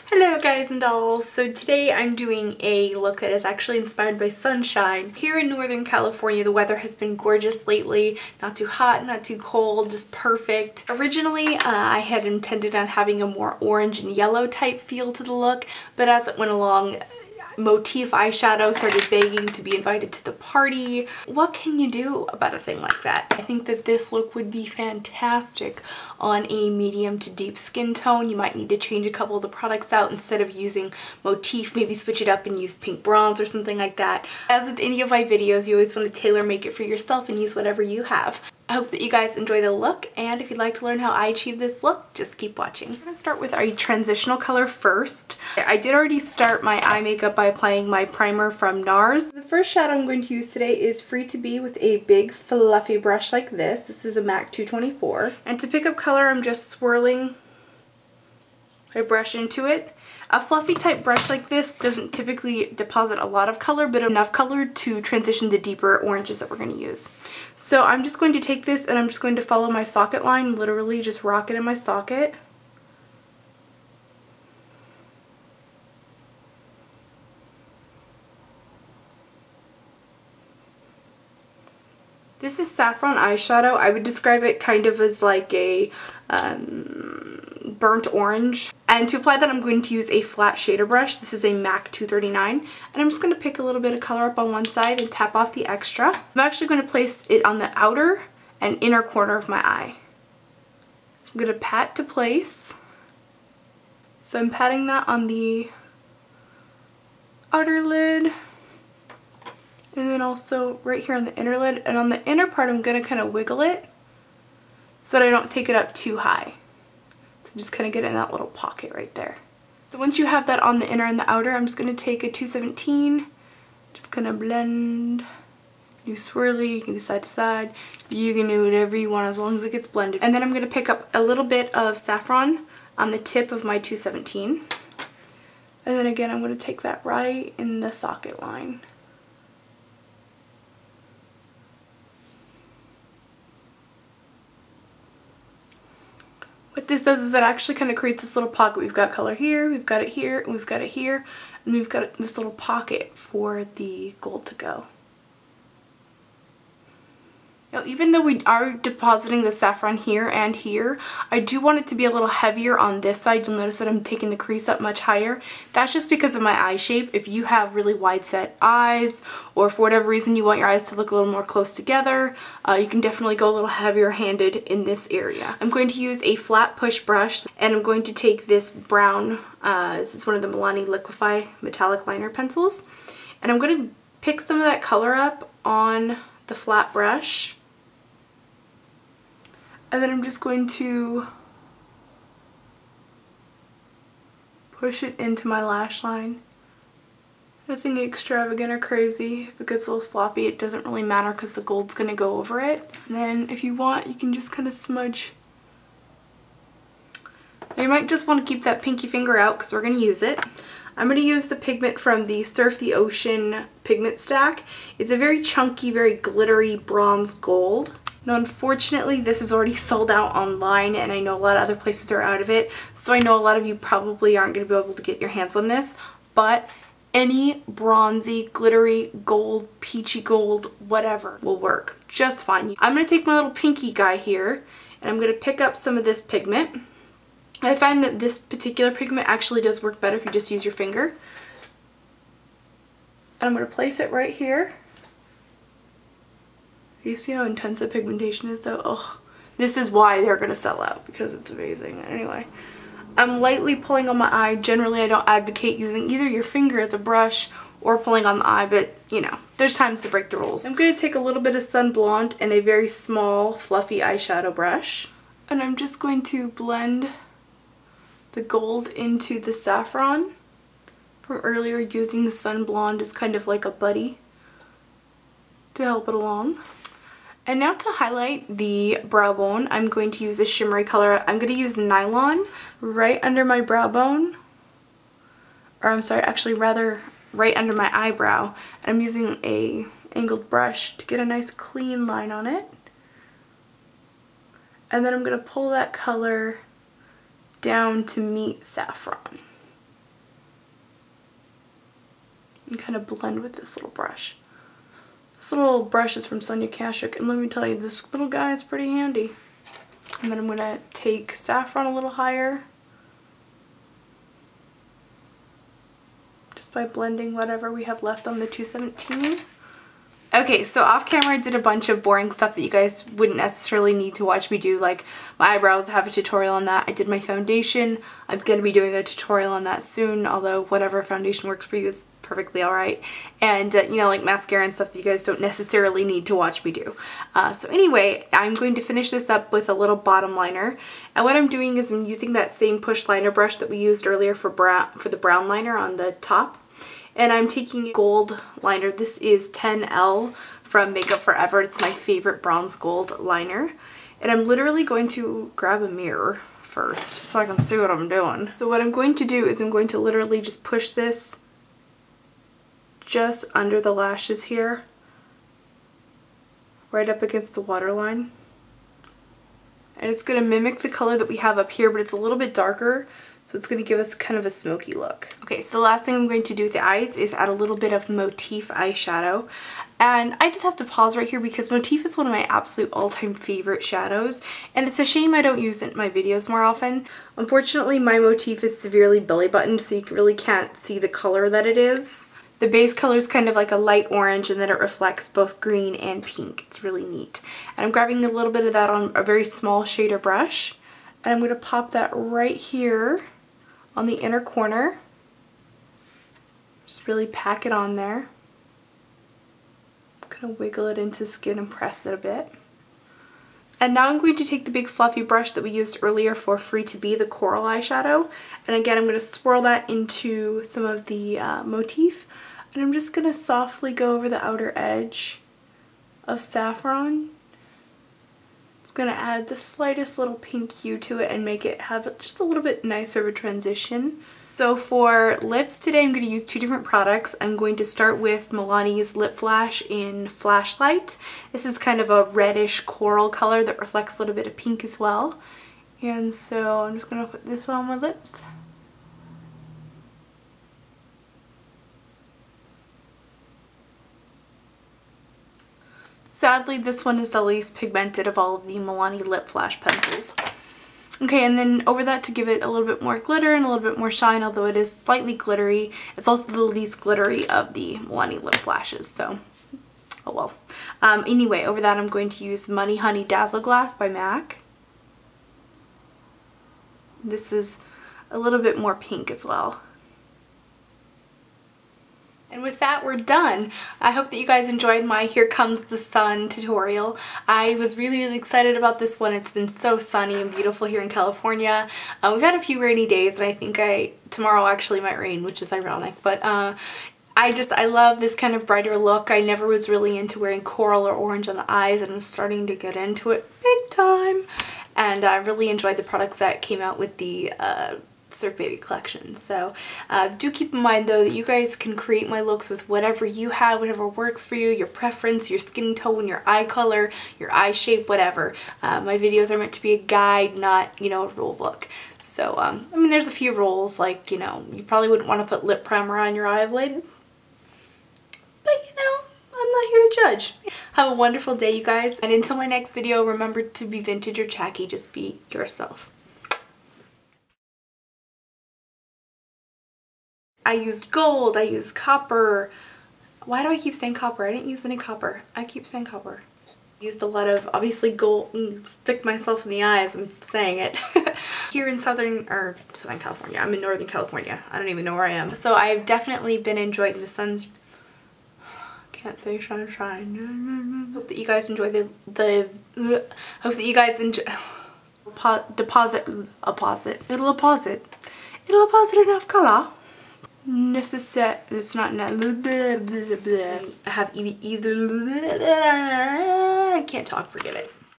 Hello guys and dolls! So today I'm doing a look that is actually inspired by sunshine. Here in Northern California the weather has been gorgeous lately. Not too hot, not too cold, just perfect. Originally I had intended on having a more orange and yellow type feel to the look, but as it went along motif eyeshadow started begging to be invited to the party. What can you do about a thing like that? I think that this look would be fantastic on a medium to deep skin tone. You might need to change a couple of the products out. Instead of using motif, maybe switch it up and use pink bronze or something like that. As with any of my videos, you always want to tailor make it for yourself and use whatever you have. I hope that you guys enjoy the look, and if you'd like to learn how I achieve this look, just keep watching. I'm going to start with a transitional color first. I did already start my eye makeup by applying my primer from NARS. The first shadow I'm going to use today is Free to Be with a big fluffy brush like this. This is a MAC 224. And to pick up color, I'm just swirling my brush into it. A fluffy type brush like this doesn't typically deposit a lot of color, but enough color to transition the deeper oranges that we're going to use. So I'm just going to take this and I'm just going to follow my socket line, literally just rock it in my socket. This is saffron eyeshadow. I would describe it kind of as like a burnt orange. And to apply that, I'm going to use a flat shader brush. This is a MAC 239. And I'm just going to pick a little bit of color up on one side and tap off the extra. I'm actually going to place it on the outer and inner corner of my eye. So I'm going to pat to place. So I'm patting that on the outer lid. And then also right here on the inner lid. And on the inner part, I'm going to kind of wiggle it so that I don't take it up too high. So just kind of get in that little pocket right there. So once you have that on the inner and the outer, I'm just going to take a 217, just kind of blend, do swirly, you can do side to side, you can do whatever you want as long as it gets blended. And then I'm going to pick up a little bit of saffron on the tip of my 217. And then again, I'm going to take that right in the socket line. What this does is it actually kind of creates this little pocket. We've got color here, we've got it here, and we've got it here, and we've got this little pocket for the gold to go. Now, even though we are depositing the saffron here and here, I do want it to be a little heavier on this side. You'll notice that I'm taking the crease up much higher. That's just because of my eye shape. If you have really wide set eyes, or for whatever reason you want your eyes to look a little more close together, you can definitely go a little heavier handed in this area. I'm going to use a flat push brush, and I'm going to take this brown, this is one of the Milani Liquif'eye metallic liner pencils, and I'm going to pick some of that color up on the flat brush. And then I'm just going to push it into my lash line. Nothing extravagant or crazy. If it gets a little sloppy, it doesn't really matter because the gold's going to go over it. And then if you want, you can just kind of smudge. You might just want to keep that pinky finger out because we're going to use it. I'm going to use the pigment from the Surf the Ocean pigment stack. It's a very chunky, very glittery bronze gold. Now, unfortunately, this is already sold out online, and I know a lot of other places are out of it, so I know a lot of you probably aren't going to be able to get your hands on this, but any bronzy, glittery, gold, peachy gold, whatever will work just fine. I'm going to take my little pinky guy here, and I'm going to pick up some of this pigment. I find that this particular pigment actually does work better if you just use your finger. And I'm going to place it right here. You see how intense the pigmentation is though? Ugh. This is why they're going to sell out, because it's amazing. Anyway, I'm lightly pulling on my eye. Generally, I don't advocate using either your finger as a brush or pulling on the eye, but you know, there's times to break the rules. I'm going to take a little bit of Sun Blonde and a very small fluffy eyeshadow brush, and I'm just going to blend the gold into the saffron from earlier, using the Sun Blonde as kind of like a buddy to help it along. And now to highlight the brow bone, I'm going to use a shimmery color. I'm going to use Nylon right under my brow bone, or I'm sorry, actually rather right under my eyebrow. And I'm using a angled brush to get a nice clean line on it. And then I'm going to pull that color down to meet saffron. and kind of blend with this little brush. This little brush is from Sonia Kashuk, and let me tell you, this little guy is pretty handy. And then I'm going to take saffron a little higher, just by blending whatever we have left on the 217. Okay, so off camera I did a bunch of boring stuff that you guys wouldn't necessarily need to watch me do, like my eyebrows. I have a tutorial on that. I did my foundation. I'm going to be doing a tutorial on that soon, although whatever foundation works for you is perfectly alright. And, you know, like mascara and stuff that you guys don't necessarily need to watch me do. So anyway, I'm going to finish this up with a little bottom liner. And what I'm doing is I'm using that same push liner brush that we used earlier for the brown liner on the top. And I'm taking a gold liner. This is 10L from Makeup Forever. It's my favorite bronze gold liner. And I'm literally going to grab a mirror first so I can see what I'm doing. So what I'm going to do is I'm going to literally just push this just under the lashes here, right up against the waterline. And it's going to mimic the color that we have up here, but it's a little bit darker. So it's going to give us kind of a smoky look. Okay, so the last thing I'm going to do with the eyes is add a little bit of Motif eyeshadow. And I just have to pause right here because Motif is one of my absolute all-time favorite shadows. And it's a shame I don't use it in my videos more often. Unfortunately, my Motif is severely belly buttoned, so you really can't see the color that it is. The base color is kind of like a light orange, and then it reflects both green and pink. It's really neat. And I'm grabbing a little bit of that on a very small shader brush. And I'm going to pop that right here on the inner corner. Just really pack it on there. Kind of wiggle it into skin and press it a bit. And now I'm going to take the big fluffy brush that we used earlier for Free to Be, the coral eyeshadow. And again, I'm going to swirl that into some of the Motif. And I'm just going to softly go over the outer edge of saffron. It's going to add the slightest little pink hue to it and make it have just a little bit nicer of a transition. So for lips today, I'm going to use two different products. I'm going to start with Milani's Lip Flash in Flashlight. This is kind of a reddish coral color that reflects a little bit of pink as well. And so I'm just going to put this on my lips. Sadly, this one is the least pigmented of all of the Milani Lip Flash pencils. Okay, and then over that to give it a little bit more glitter and a little bit more shine, although it is slightly glittery. It's also the least glittery of the Milani Lip Flashes, so oh well. Anyway, over that I'm going to use Money Honey Dazzle Glass by MAC. This is a little bit more pink as well. And with that, we're done. I hope that you guys enjoyed my Here Comes the Sun tutorial. I was really really about this one. It's been so sunny and beautiful here in California. We've had a few rainy days, and I think tomorrow actually might rain, which is ironic. But I love this kind of brighter look. I never was really into wearing coral or orange on the eyes, and I'm starting to get into it big time. And I really enjoyed the products that came out with the Surf Baby collection. So do keep in mind though that you guys can create my looks with whatever you have, whatever works for you, your preference, your skin tone, your eye color, your eye shape, whatever. My videos are meant to be a guide, not, you know, a rule book. So I mean, there's a few rules, like, you know, you probably wouldn't want to put lip primer on your eyelid, but you know, I'm not here to judge. Have a wonderful day, you guys, and until my next video, remember to be vintage or tacky, just be yourself. I used gold, I used copper. Why do I keep saying copper? I didn't use any copper. I keep saying copper. Used a lot of, obviously, gold, stick myself in the eyes, I'm saying it. Here in Southern California. I'm in Northern California. I don't even know where I am. So I've definitely been enjoying the sun's, can't say sunshine. Hope that you guys enjoy hope that you guys enjoy, it'll deposit enough color. It's not I have I can't talk, forget it.